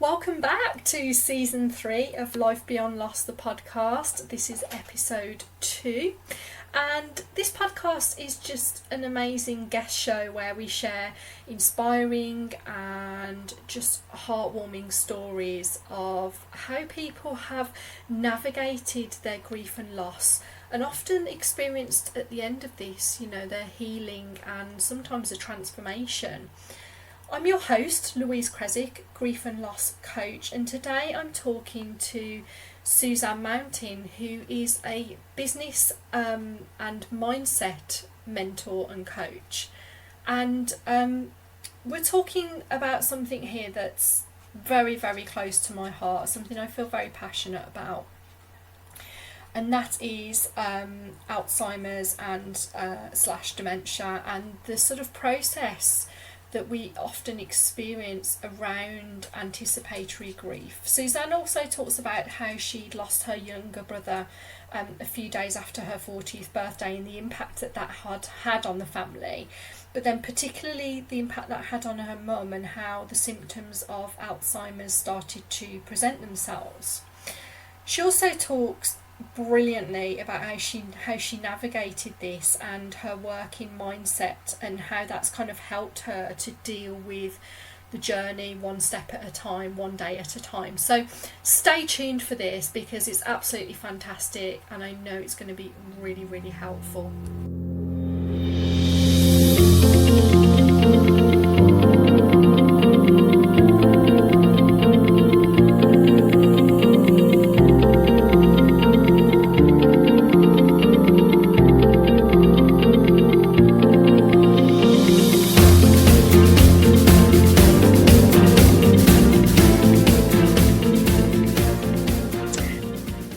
Welcome back to season 3 of Life Beyond Loss, the podcast. This is episode 2, and this podcast is just an amazing guest show where we share inspiring and just heartwarming stories of how people have navigated their grief and loss, and often experienced at the end of this, their healing and sometimes a transformation. I'm your host, Louise Kresick, grief and loss coach, and today I'm talking to Suzanne Mountain, who is a business and mindset mentor and coach. And we're talking about something here that's very, very close to my heart, something I feel very passionate about. And that is Alzheimer's and slash dementia, and the sort of process that we often experience around anticipatory grief. Suzanne also talks about how she'd lost her younger brother a few days after her 40th birthday, and the impact that had on the family, but then particularly the impact that had on her mum, and how the symptoms of Alzheimer's started to present themselves. She also talks brilliantly about how she navigated this and her work in mindset, and how that's kind of helped her to deal with the journey one step at a time, one day at a time. So stay tuned for this because it's absolutely fantastic, and I know it's going to be really, really helpful.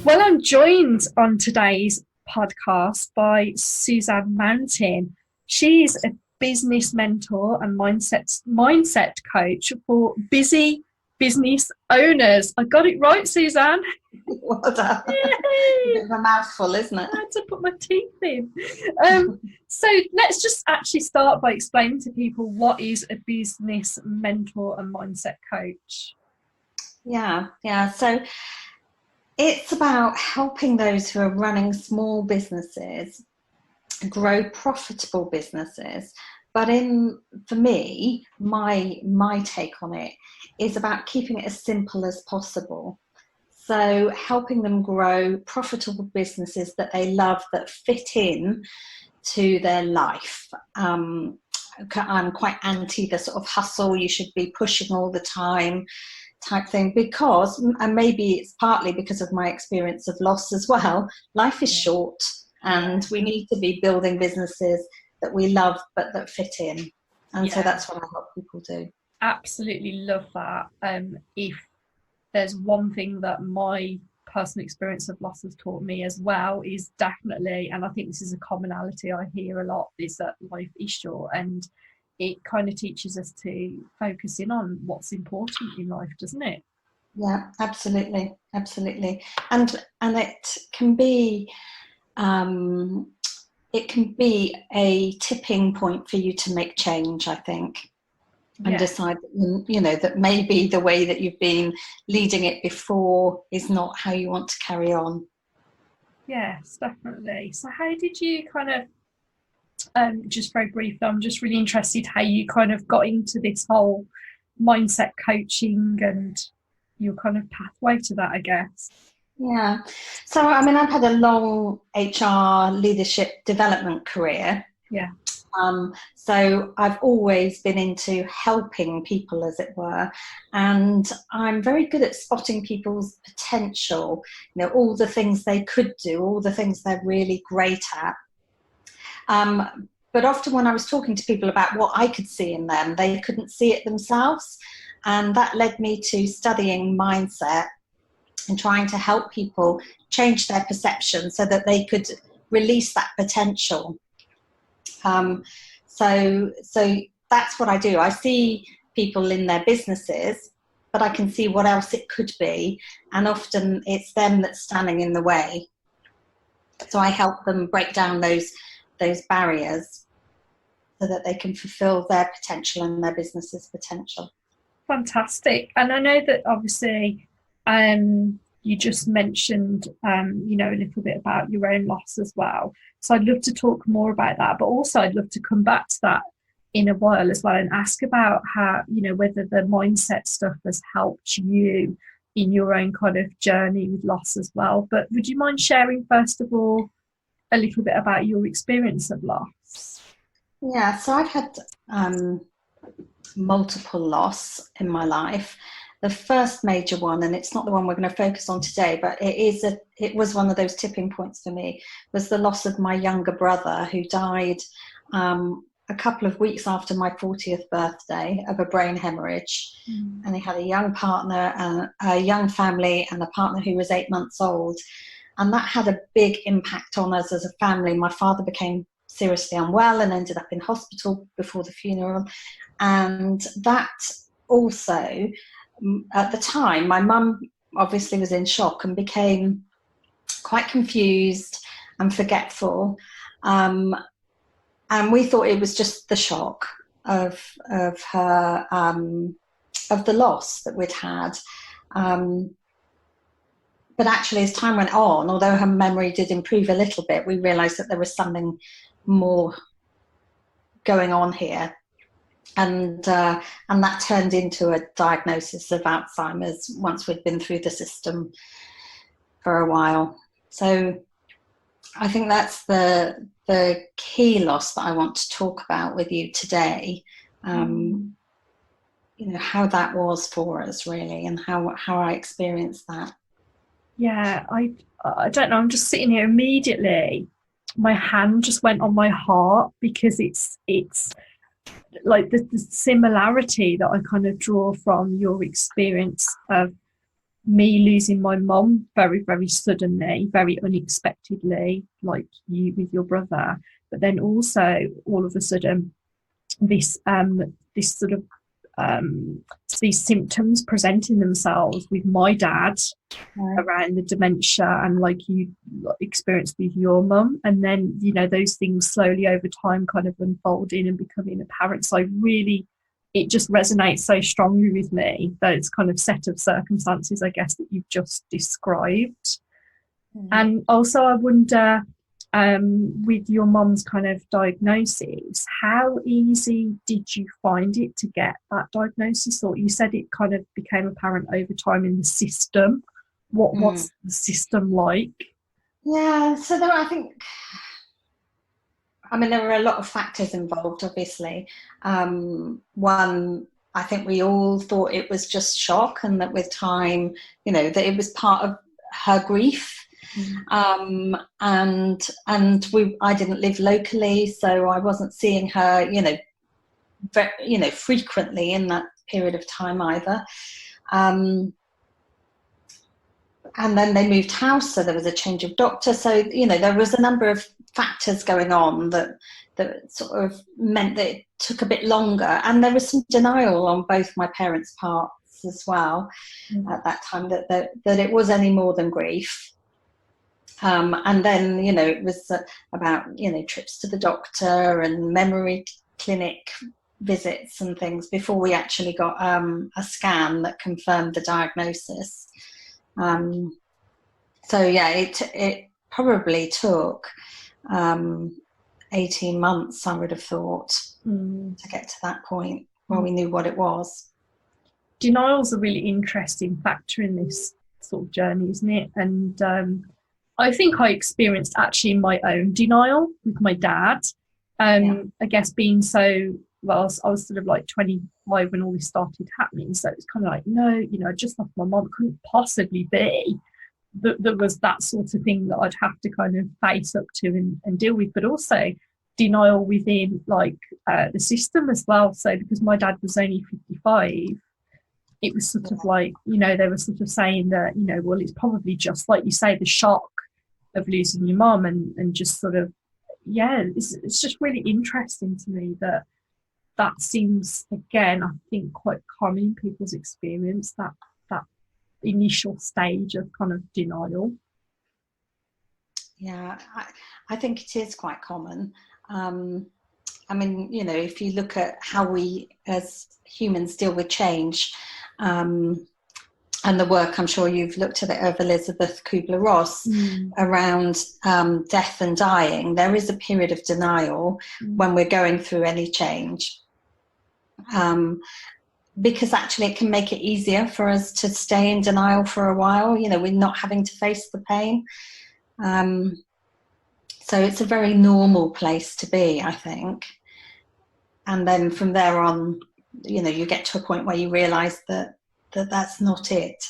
Well, I'm joined on today's podcast by Suzanne Mountain. She's a business mentor and mindset coach for busy business owners. I got it right, Suzanne. Well done. Yay! A bit of a mouthful, isn't it? I had to put my teeth in. So let's just actually start by explaining to people what is a business mentor and mindset coach. Yeah. So it's about helping those who are running small businesses grow profitable businesses. But for me, my take on it is about keeping it as simple as possible. So helping them grow profitable businesses that they love, that fit in to their life. I'm quite anti the sort of hustle, you should be pushing all the time type thing, because, and maybe it's partly because of my experience of loss as well, life is short and we need to be building businesses that we love but that fit in. And so that's what I help people do. Absolutely love that. If there's one thing that my personal experience of loss has taught me as well, is definitely, and I think this is a commonality I hear a lot, is that life is short, and it kind of teaches us to focus in on what's important in life, doesn't it? Yeah, absolutely. And it can be a tipping point for you to make change, I think, and decide that maybe the way that you've been leading it before is not how you want to carry on. Yes, definitely. So how did you kind of, just very briefly, I'm just really interested how you kind of got into this whole mindset coaching and your kind of pathway to that, I guess. Yeah. So, I mean, I've had a long HR leadership development career. Yeah. So I've always been into helping people, as it were, and I'm very good at spotting people's potential, all the things they could do, all the things they're really great at. But often when I was talking to people about what I could see in them, they couldn't see it themselves. And that led me to studying mindset and trying to help people change their perception so that they could release that potential. So that's what I do. I see people in their businesses, but I can see what else it could be. And often it's them that's standing in the way. So I help them break down those barriers so that they can fulfill their potential and their business's potential. Fantastic. And I know that obviously you just mentioned a little bit about your own loss as well. So I'd love to talk more about that, but also I'd love to come back to that in a while as well and ask about how, whether the mindset stuff has helped you in your own kind of journey with loss as well. But would you mind sharing first of all a little bit about your experience of loss? Yeah, so I've had multiple loss in my life. The first major one, and it's not the one we're going to focus on today, but it was one of those tipping points for me, was the loss of my younger brother, who died a couple of weeks after my 40th birthday of a brain hemorrhage. And he had a young partner and a young family and a partner who was 8 months old. And that had a big impact on us as a family. My father became seriously unwell and ended up in hospital before the funeral. And that also, at the time, my mum obviously was in shock and became quite confused and forgetful. And we thought it was just the shock of her, of the loss that we'd had. But actually, as time went on, although her memory did improve a little bit, we realised that there was something more going on here. And that turned into a diagnosis of Alzheimer's once we'd been through the system for a while. So I think that's the key loss that I want to talk about with you today. How that was for us, really, and how I experienced that. Yeah, I don't know. I'm just sitting here immediately. My hand just went on my heart because it's like the similarity that I kind of draw from your experience of me losing my mum very, very suddenly, very unexpectedly, like you with your brother. But then also all of a sudden this sort of these symptoms presenting themselves with my dad around the dementia, and like you experienced with your mum, and then those things slowly over time kind of unfolding and becoming apparent. So it just resonates so strongly with me, those kind of set of circumstances, I guess, that you've just described. And also I wonder, with your mum's kind of diagnosis, how easy did you find it to get that diagnosis? Or you said it kind of became apparent over time in the system. What was the system like? Yeah, so there were a lot of factors involved, obviously. One, I think we all thought it was just shock, and that with time, that it was part of her grief. I didn't live locally, so I wasn't seeing her, frequently in that period of time either. And then they moved house, so there was a change of doctor. So, there was a number of factors going on that sort of meant that it took a bit longer. And there was some denial on both my parents' parts as well at that time, that it was any more than grief. And then, it was about, trips to the doctor and memory clinic visits and things before we actually got a scan that confirmed the diagnosis. So yeah, it probably took 18 months, I would have thought, to get to that point where we knew what it was. Denial's a really interesting factor in this sort of journey, isn't it? And I think I experienced actually my own denial with my dad. I guess being so, well, I was sort of like 25 when all this started happening. So it's kind of like, no, I just lost my mom. It couldn't possibly be that there was that sort of thing that I'd have to kind of face up to and deal with. But also denial within like the system as well. So because my dad was only 55, it was sort of like, they were sort of saying that, well, it's probably just like you say, the shock of losing your mum, and just sort of, it's just really interesting to me that seems, again, I think quite common in people's experience, that initial stage of kind of denial. Yeah, I think it is quite common. I mean, if you look at how we as humans deal with change, and the work, I'm sure you've looked at it, of Elizabeth Kubler-Ross around death and dying, there is a period of denial when we're going through any change. Because actually it can make it easier for us to stay in denial for a while. We're not having to face the pain. So it's a very normal place to be, I think. And then from there on, you get to a point where you realise that that's not it.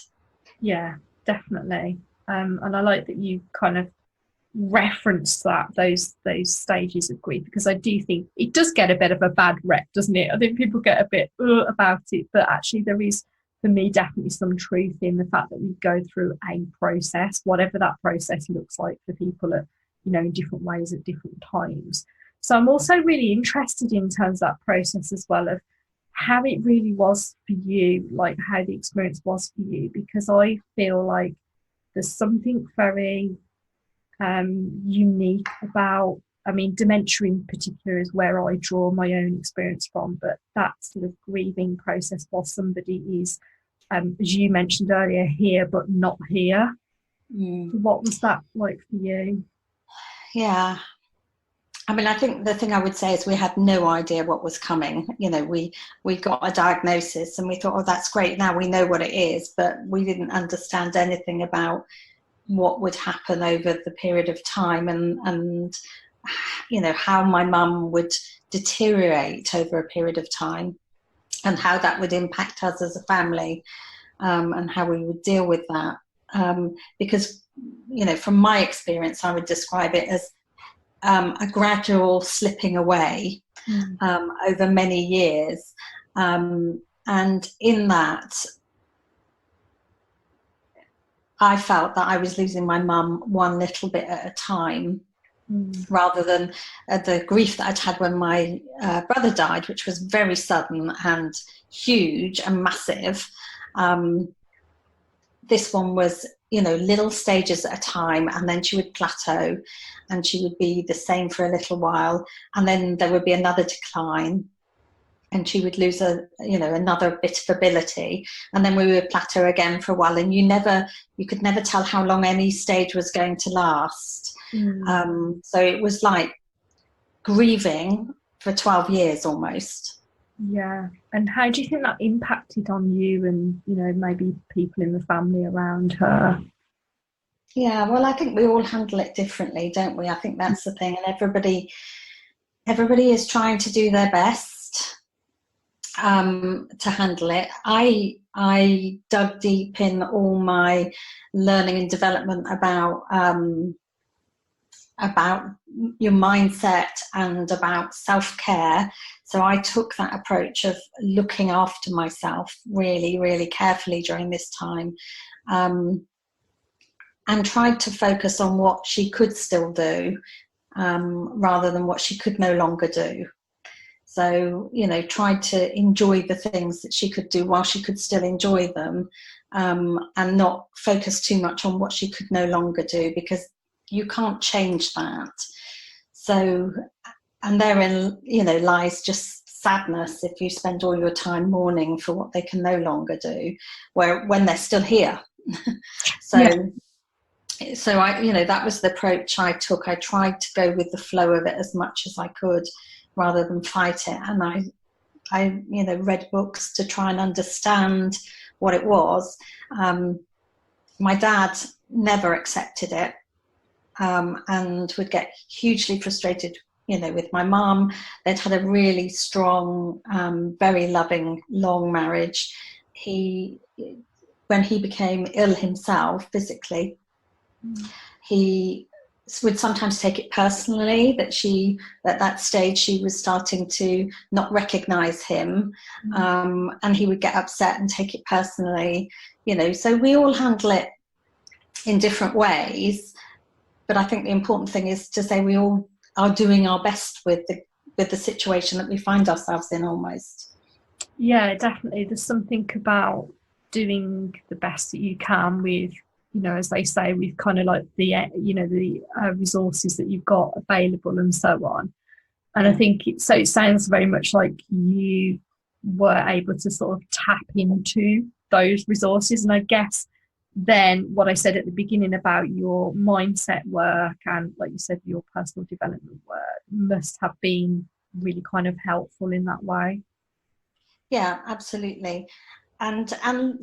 Yeah, definitely. And I like that you kind of referenced those stages of grief, because I do think it does get a bit of a bad rep, doesn't it? I think people get a bit about it, but actually there is, for me, definitely some truth in the fact that we go through a process, whatever that process looks like for people at, in different ways at different times. So I'm also really interested in terms of that process as well, of how it really was for you, like how the experience was for you, because I feel like there's something very unique about, dementia in particular is where I draw my own experience from, but that sort of grieving process while somebody is, as you mentioned earlier, here but not here. What was that like for you? Yeah. I think the thing I would say is we had no idea what was coming. We got a diagnosis and we thought, oh, that's great, now we know what it is, but we didn't understand anything about what would happen over the period of time and how my mum would deteriorate over a period of time and how that would impact us as a family, and how we would deal with that. Because, from my experience, I would describe it as a gradual slipping away over many years. And in that, I felt that I was losing my mum one little bit at a time, rather than the grief that I'd had when my brother died, which was very sudden and huge and massive. This one was, little stages at a time, and then she would plateau and she would be the same for a little while, and then there would be another decline and she would lose another bit of ability, and then we would plateau again for a while, and you could never tell how long any stage was going to last. So it was like grieving for 12 years almost. Yeah. And how do you think that impacted on you and, maybe people in the family around her? Yeah, well, I think we all handle it differently, don't we? I think that's the thing. And everybody is trying to do their best to handle it. I dug deep in all my learning and development about your mindset and about self-care. So I took that approach of looking after myself really, really carefully during this time, and tried to focus on what she could still do, rather than what she could no longer do. So, tried to enjoy the things that she could do while she could still enjoy them, and not focus too much on what she could no longer do, because you can't change that. So, and therein, lies just sadness if you spend all your time mourning for what they can no longer do, when they're still here. So I, that was the approach I took. I tried to go with the flow of it as much as I could, rather than fight it. And I read books to try and understand what it was. My dad never accepted it, and would get hugely frustrated, with my mum. They'd had a really strong, very loving, long marriage. When he became ill himself physically, he would sometimes take it personally that at that stage she was starting to not recognize him, and he would get upset and take it personally, so we all handle it in different ways. But I think the important thing is to say we all are doing our best with the situation that we find ourselves in, almost. Yeah, definitely. There's something about doing the best that you can with, as they say, with kind of like the resources that you've got available and so on. And I think it sounds very much like you were able to sort of tap into those resources. And I guess then what I said at the beginning about your mindset work and, like you said, your personal development work must have been really kind of helpful in that way. Yeah, absolutely. And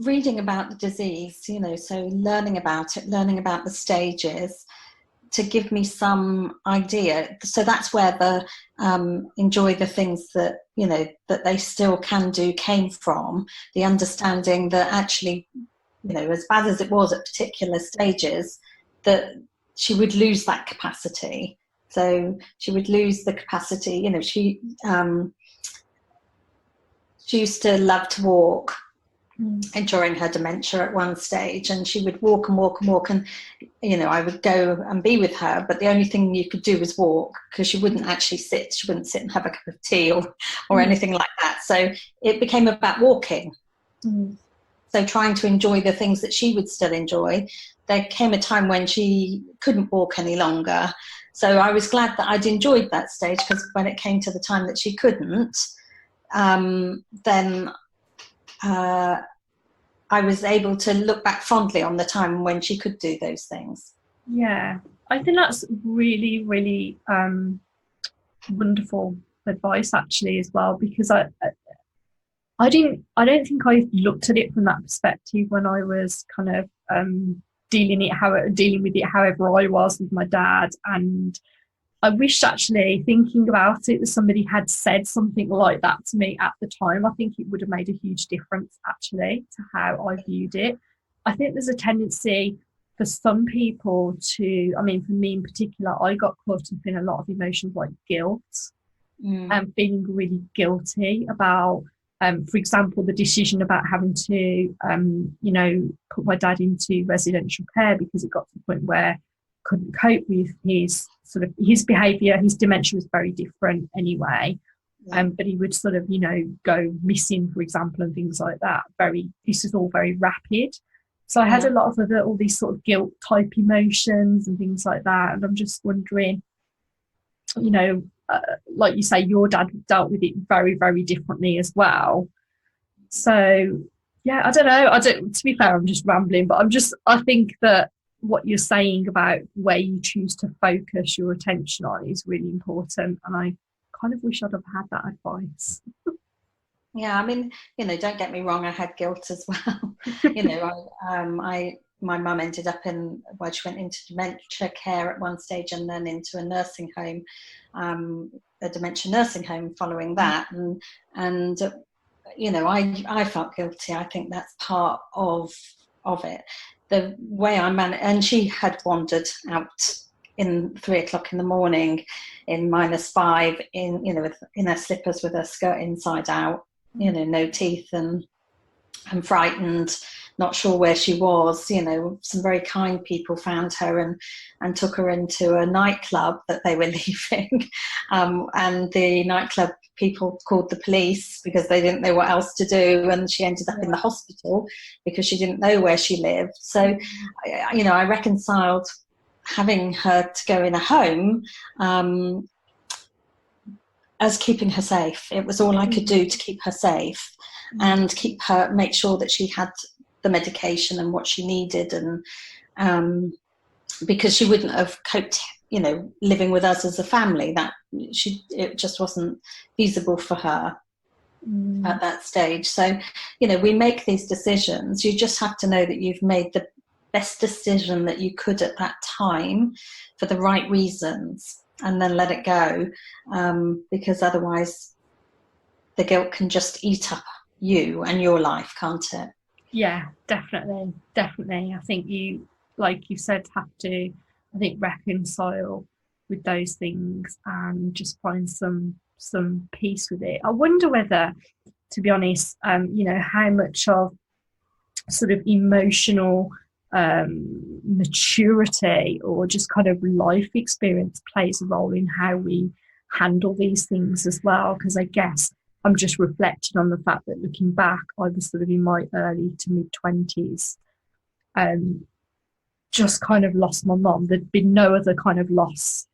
reading about the disease, so learning about it, learning about the stages, to give me some idea. So that's where the enjoy the things that that they still can do came from. The understanding that actually, as bad as it was at particular stages, that she would lose that capacity. So she would lose the capacity. She used to love to walk. And during her dementia at one stage, and she would walk and walk and walk, and I would go and be with her, but the only thing you could do was walk, because she wouldn't actually sit. She wouldn't sit and have a cup of tea or anything like that. So it became about walking. So trying to enjoy the things that she would still enjoy. There came a time when she couldn't walk any longer, so I was glad that I'd enjoyed that stage, because when it came to the time that she couldn't, then I was able to look back fondly on the time when she could do those things. Yeah, I think that's really, really wonderful advice, actually, as well, because I don't think I looked at it from that perspective when I was kind of dealing with it however I was with my dad. And I wish, actually, thinking about it, that somebody had said something like that to me at the time. I think it would have made a huge difference, actually, to how I viewed it. I think there's a tendency for some people to, for me in particular, I got caught up in a lot of emotions like guilt and feeling really guilty about, for example, the decision about having to, put my dad into residential care, because it got to the point where couldn't cope with his behaviour. His dementia was very different anyway, but he would sort of go missing, for example, and things like that. This is all very rapid, so I had a lot of all these sort of guilt type emotions and things like that. And I'm just wondering, like you say, your dad dealt with it very, very differently as well. So yeah, I don't know, to be fair, I'm just rambling, but I think that what you're saying about where you choose to focus your attention on is really important, and I kind of wish I'd have had that advice. Yeah, don't get me wrong, I had guilt as well. My mum ended up she went into dementia care at one stage, and then into a nursing home, a dementia nursing home following that, and I felt guilty. I think that's part of it. The way I managed, and she had wandered out in 3 o'clock in the morning in -5 in her slippers with her skirt inside out, no teeth, and frightened, not sure where she was. Some very kind people found her and took her into a nightclub that they were leaving, and the nightclub people called the police because they didn't know what else to do, and she ended up in the hospital because she didn't know where she lived. So I reconciled having her to go in a home as keeping her safe. It was all I could do to keep her safe and make sure that she had the medication and what she needed, and because she wouldn't have coped living with us as a family. It just wasn't feasible for her at that stage. So we make these decisions. You just have to know that you've made the best decision that you could at that time for the right reasons, and then let it go, because otherwise the guilt can just eat up you and your life, can't it? Yeah, definitely. I think you, like you said, have to, I think, reconcile with those things and just find some peace with it. I wonder whether, to be honest, how much of sort of emotional maturity or just kind of life experience plays a role in how we handle these things as well. Because I guess I'm just reflecting on the fact that, looking back, I was sort of in my early to mid-20s, just kind of lost my mum. There'd been no other kind of loss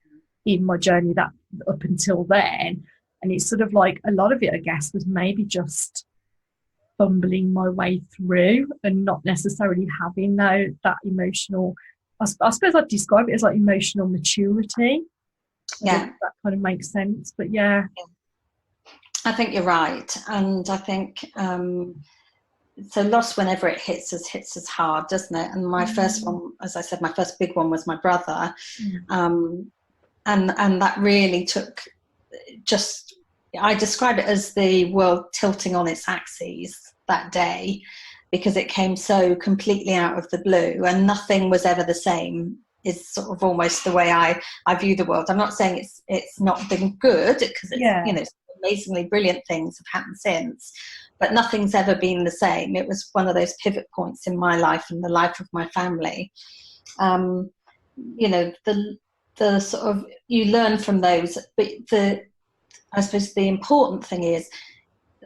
in my journey that up until then. And it's sort of like a lot of it, I guess, was maybe just fumbling my way through and not necessarily having that emotional, I suppose I'd describe it as like emotional maturity. Yeah, that kind of makes sense. But yeah, I think you're right. And I think so loss, whenever it hits us hard, doesn't it? And my first one, as I said, my first big one was my brother. And that really took just, I describe it as the world tilting on its axes that day, because it came so completely out of the blue and nothing was ever the same, is sort of almost the way I view the world. I'm not saying it's not been good, because it's, amazingly brilliant things have happened since, but nothing's ever been the same. It was one of those pivot points in my life and the life of my family. The sort of, you learn from those, but I suppose the important thing is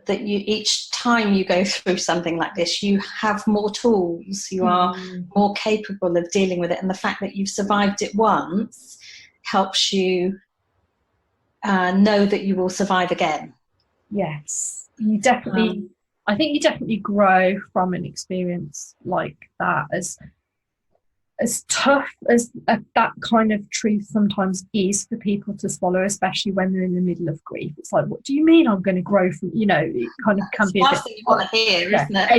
that each time you go through something like this, you have more tools, you are more capable of dealing with it, and the fact that you've survived it once helps you know that you will survive again. Yes, you definitely, I think you definitely grow from an experience like that. As tough as that kind of truth sometimes is for people to swallow, especially when they're in the middle of grief. It's like, what do you mean I'm going to grow from, it kind of can be a bit. That's what you want to hear, isn't it?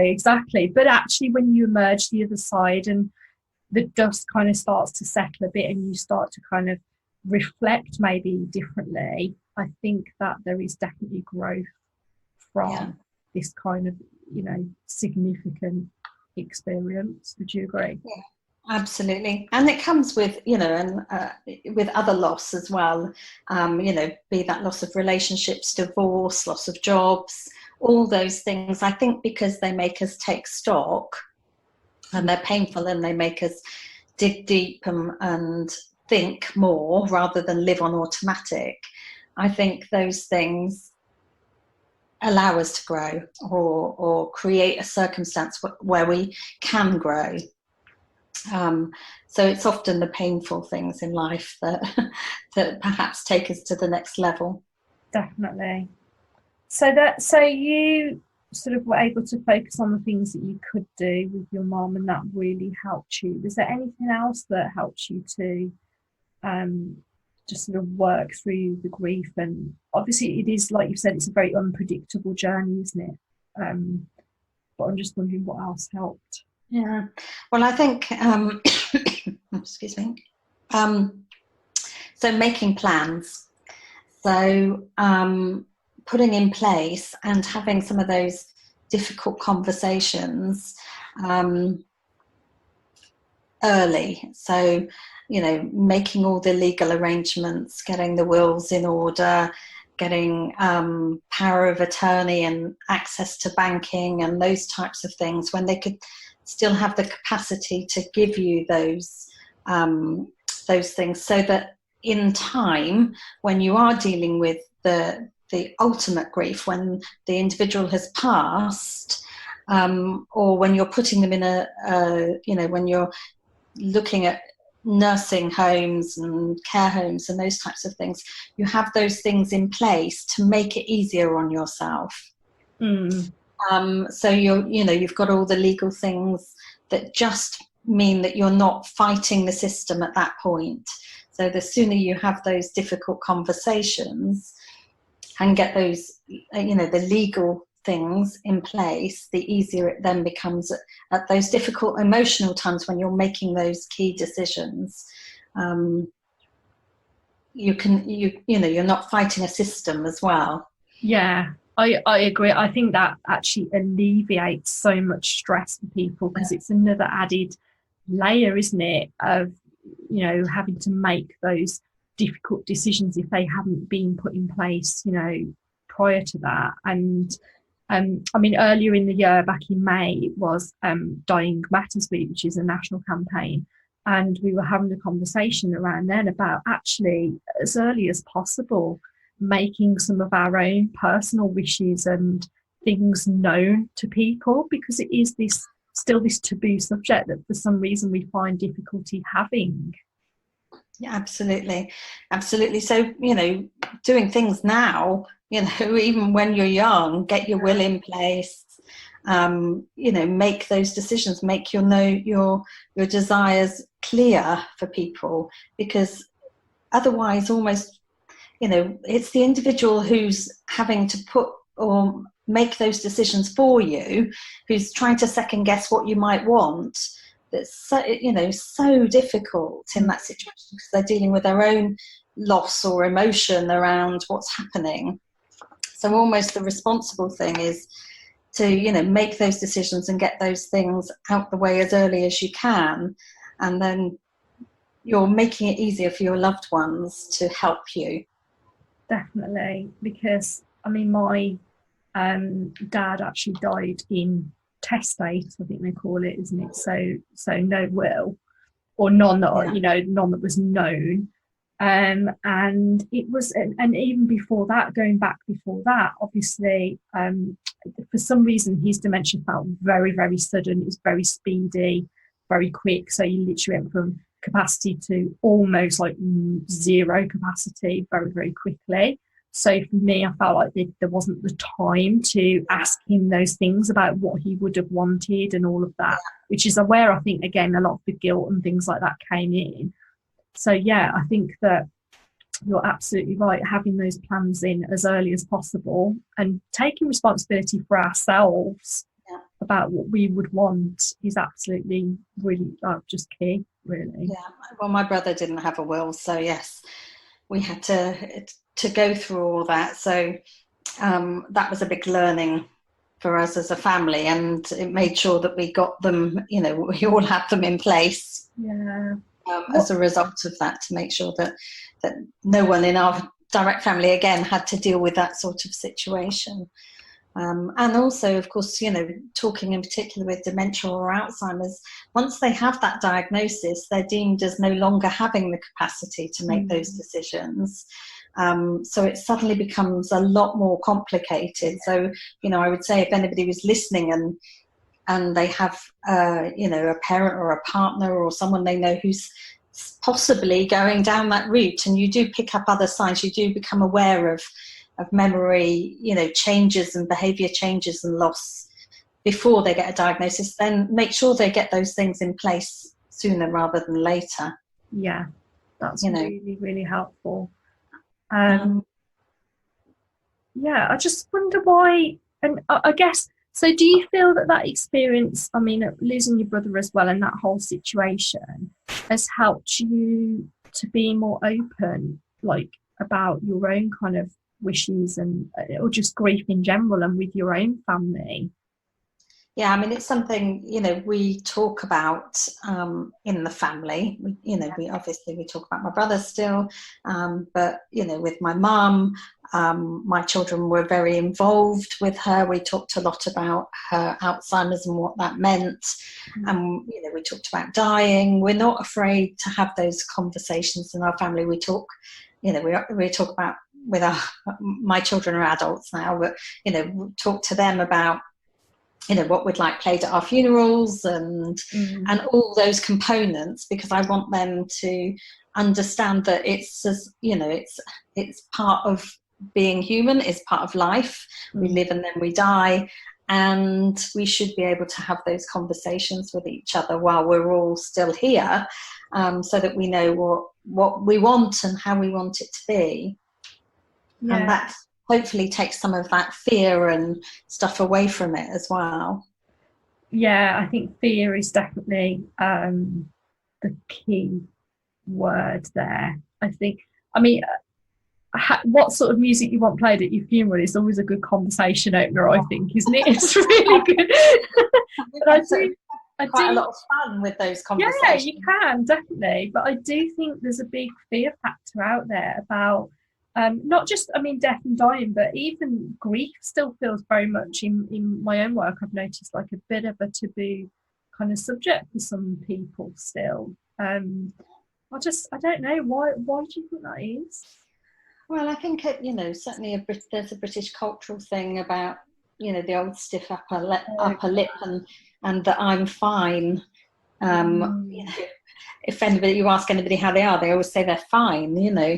Exactly. But actually, when you emerge the other side and the dust kind of starts to settle a bit and you start to kind of reflect maybe differently, I think that there is definitely growth from this kind of, significant experience. Would you agree? Yeah, absolutely. And it comes with with other loss as well, be that loss of relationships, divorce, loss of jobs, all those things. I think because they make us take stock, and they're painful, and they make us dig deep and think more rather than live on automatic. I think those things allow us to grow, or create a circumstance where we can grow. So it's often the painful things in life that perhaps take us to the next level. Definitely. So you sort of were able to focus on the things that you could do with your mum, and that really helped you. Was there anything else that helped you to just sort of work through the grief? And obviously it is, like you said, it's a very unpredictable journey, isn't it? But I'm just wondering what else helped. Yeah, well, I think excuse me, so making plans, so putting in place and having some of those difficult conversations early. So making all the legal arrangements, getting the wills in order, getting power of attorney and access to banking and those types of things, when they could still have the capacity to give you those things, so that in time, when you are dealing with the ultimate grief, when the individual has passed, or when you're putting them in when you're looking at nursing homes and care homes and those types of things, you have those things in place to make it easier on yourself. So you've got all the legal things that just mean that you're not fighting the system at that point. So the sooner you have those difficult conversations and get those, the legal things in place, the easier it then becomes at those difficult emotional times when you're making those key decisions. You're not fighting a system as well. Yeah, I agree. I think that actually alleviates so much stress for people, because it's another added layer, isn't it, of having to make those difficult decisions if they haven't been put in place prior to that. And earlier in the year, back in May, it was Dying Matters Week, which is a national campaign, and we were having a conversation around then about actually, as early as possible, making some of our own personal wishes and things known to people, because it is still this taboo subject that for some reason we find difficulty having. Yeah, absolutely. Absolutely. So, doing things now, even when you're young, get your will in place, make those decisions, make your desires clear for people, because otherwise almost, it's the individual who's having to put or make those decisions for you, who's trying to second guess what you might want. That's so difficult in that situation, because they're dealing with their own loss or emotion around what's happening. So almost the responsible thing is to make those decisions and get those things out the way as early as you can, and then you're making it easier for your loved ones to help you. Definitely, because my dad actually died in testate, I think they call it, isn't it? So no will, or none that none that was known. And it was, and even before that, going back before that, obviously, for some reason his dementia felt very, very sudden. It was very speedy, very quick. So you literally went from capacity to almost like zero capacity very, very quickly. So for me, I felt like there wasn't the time to ask him those things about what he would have wanted and all of that, which is where I think, again, a lot of the guilt and things like that came in. So, yeah, I think that you're absolutely right. Having those plans in as early as possible and taking responsibility for ourselves about what we would want is absolutely really just key, really. Yeah, well, my brother didn't have a will, so yes, we had to go through all that. So that was a big learning for us as a family, and it made sure that we got them, we all had them in place. Yeah. As a result of that, to make sure that no one in our direct family again had to deal with that sort of situation. And also, of course, talking in particular with dementia or Alzheimer's, once they have that diagnosis, they're deemed as no longer having the capacity to make those decisions. So it suddenly becomes a lot more complicated. So, I would say if anybody was listening and they have, a parent or a partner or someone they know who's possibly going down that route, and you do pick up other signs, you do become aware of memory, changes and behaviour changes and loss before they get a diagnosis, then make sure they get those things in place sooner rather than later. Yeah, that's really, really helpful. Yeah, I just wonder why, and I guess, so do you feel that experience, losing your brother as well and that whole situation has helped you to be more open, like about your own kind of wishes or just grief in general and with your own family? Yeah, it's something, we talk about in the family. We obviously talk about my brother still, but, with my mum, my children were very involved with her. We talked a lot about her Alzheimer's and what that meant. We talked about dying. We're not afraid to have those conversations in our family. We talk, we talk about with my children are adults now, but, we talk to them about, what we'd like played at our funerals and all those components, because I want them to understand that it's part of being human, it's part of life. We live and then we die, and we should be able to have those conversations with each other while we're all still here, so that we know what we want and how we want it to be. And that hopefully takes some of that fear and stuff away from it as well. Yeah, I think fear is definitely the key word there. I think, what sort of music you want played at your funeral is always a good conversation opener, I think, isn't it? It's really good. But I do a lot of fun with those conversations. Yeah, you can, definitely. But I do think there's a big fear factor out there about not just, death and dying, but even grief still feels very much in my own work. I've noticed like a bit of a taboo kind of subject for some people still. I don't know. Why do you think that is? Well, I think certainly there's a British cultural thing about, the old stiff upper lip and that I'm fine. if anybody, you ask anybody how they are, they always say they're fine, you know.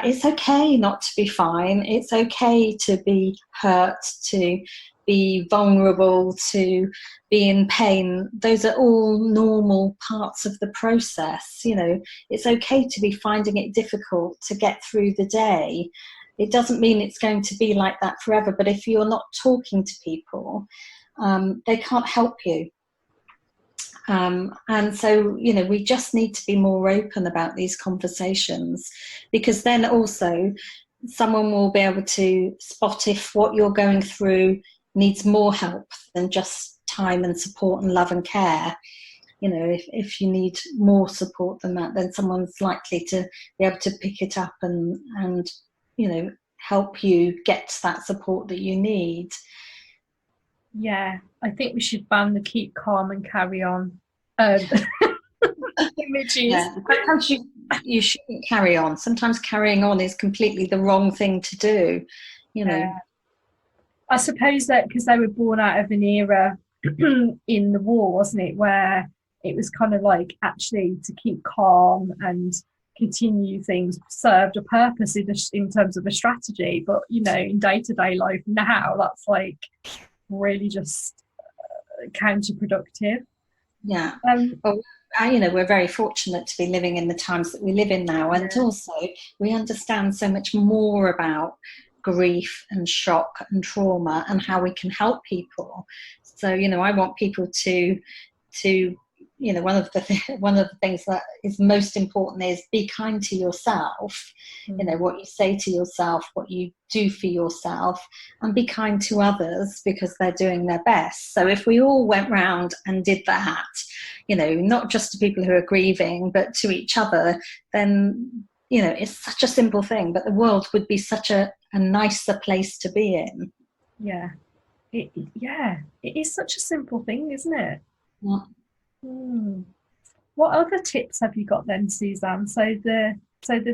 It's okay not to be fine. It's okay to be hurt, to be vulnerable, to be in pain. Those are all normal parts of the process. You know, it's okay to be finding it difficult to get through the day. It doesn't mean it's going to be like that forever, but if you're not talking to people, they can't help you. And so, you know, we just need to be more open about these conversations, because then also someone will be able to spot if what you're going through needs more help than just time and support and love and care. You know, if you need more support than that, then someone's likely to be able to pick it up and you know, help you get that support that you need. Yeah, I think we should ban the keep calm and carry on images. Yeah. Sometimes you shouldn't carry on. Sometimes carrying on is completely the wrong thing to do, you know. I suppose that because they were born out of an era in the war, wasn't it, where it was kind of like actually to keep calm and continue things served a purpose in terms of a strategy. But, you know, in day-to-day life now, that's like really just counterproductive. Yeah. Well, you know, we're very fortunate to be living in the times that we live in now, and also we understand so much more about grief and shock and trauma and how we can help people. So, you know, I want people to you know, one of the things that is most important is be kind to yourself. You know, what you say to yourself, what you do for yourself, and be kind to others because they're doing their best. So if we all went round and did that, you know, not just to people who are grieving, but to each other, then, you know, it's such a simple thing, but the world would be such a nicer place to be in. Yeah. It is such a simple thing, isn't it? Yeah. What other tips have you got then, Suzanne? So the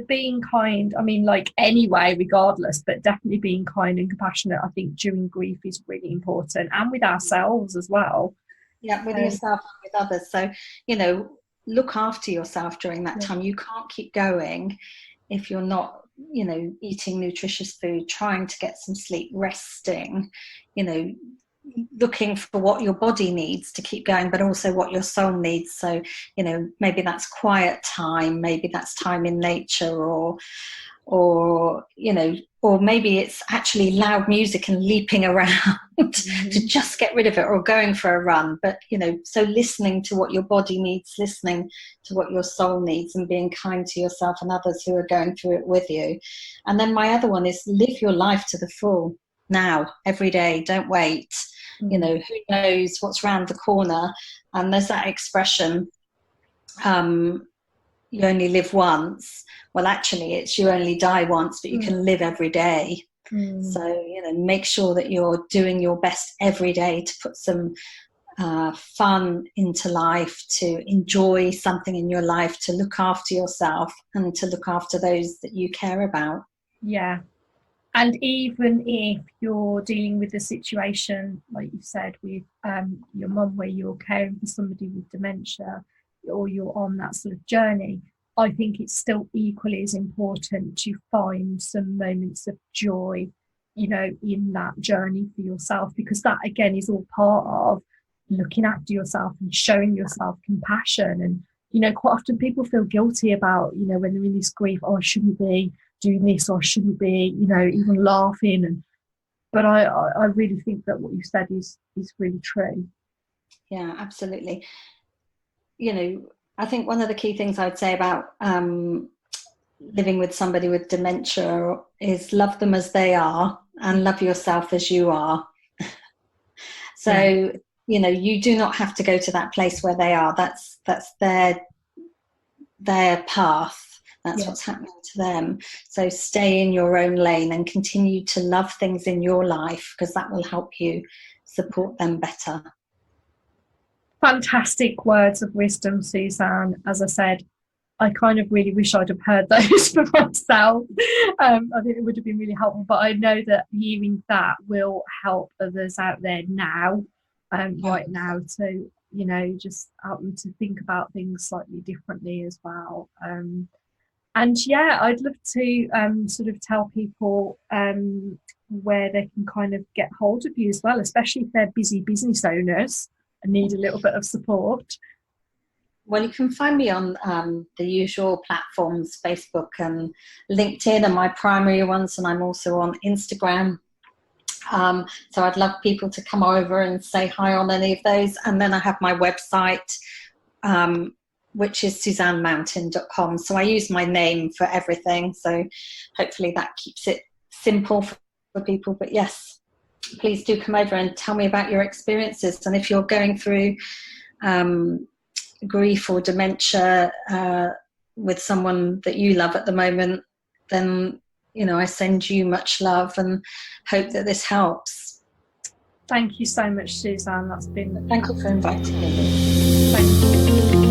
being kind, I mean, like anyway, regardless, but definitely being kind and compassionate, I think during grief is really important, and with ourselves as well. Yeah, with yourself and with others. So, you know, look after yourself during that time. You can't keep going if you're not, you know, eating nutritious food, trying to get some sleep, resting, you know, looking for what your body needs to keep going, but also what your soul needs. So, you know, maybe that's quiet time, maybe that's time in nature, or you know, or maybe it's actually loud music and leaping around to just get rid of it, or going for a run. But, you know, so listening to what your body needs, listening to what your soul needs, and being kind to yourself and others who are going through it with you. And then my other one is live your life to the full now, every day. Don't wait. You know, who knows what's around the corner? And there's that expression, you only live once. Well, actually, it's you only die once, but you can live every day. So, you know, make sure that you're doing your best every day to put some fun into life, to enjoy something in your life, to look after yourself and to look after those that you care about. Yeah. And even if you're dealing with a situation, like you said, with your mum, where you're caring for somebody with dementia, or you're on that sort of journey, I think it's still equally as important to find some moments of joy, you know, in that journey for yourself, because that, again, is all part of looking after yourself and showing yourself compassion. And, you know, quite often people feel guilty about, you know, when they're in this grief, oh, I shouldn't be doing this, or I shouldn't be, you know, even laughing. But I really think that what you said is really true. Yeah, absolutely. You know, I think one of the key things I'd say about living with somebody with dementia is love them as they are and love yourself as you are. So, you know, you do not have to go to that place where they are. That's their path. That's what's happening to them. So stay in your own lane and continue to love things in your life, because that will help you support them better. Fantastic words of wisdom, Suzanne. As I said, I kind of really wish I'd have heard those for myself. I think it would have been really helpful, but I know that hearing that will help others out there now right now, to just help them to think about things slightly differently as well. And yeah, I'd love to sort of tell people where they can kind of get hold of you as well, especially if they're busy business owners and need a little bit of support. Well, you can find me on the usual platforms, Facebook and LinkedIn are my primary ones, and I'm also on Instagram. So I'd love people to come over and say hi on any of those. And then I have my website, which is SuzanneMountain.com. So I use my name for everything. So hopefully that keeps it simple for people. But yes, please do come over and tell me about your experiences. And if you're going through grief or dementia with someone that you love at the moment, then I send you much love and hope that this helps. Thank you so much, Suzanne. That's been... Thank you for inviting me. Thank you.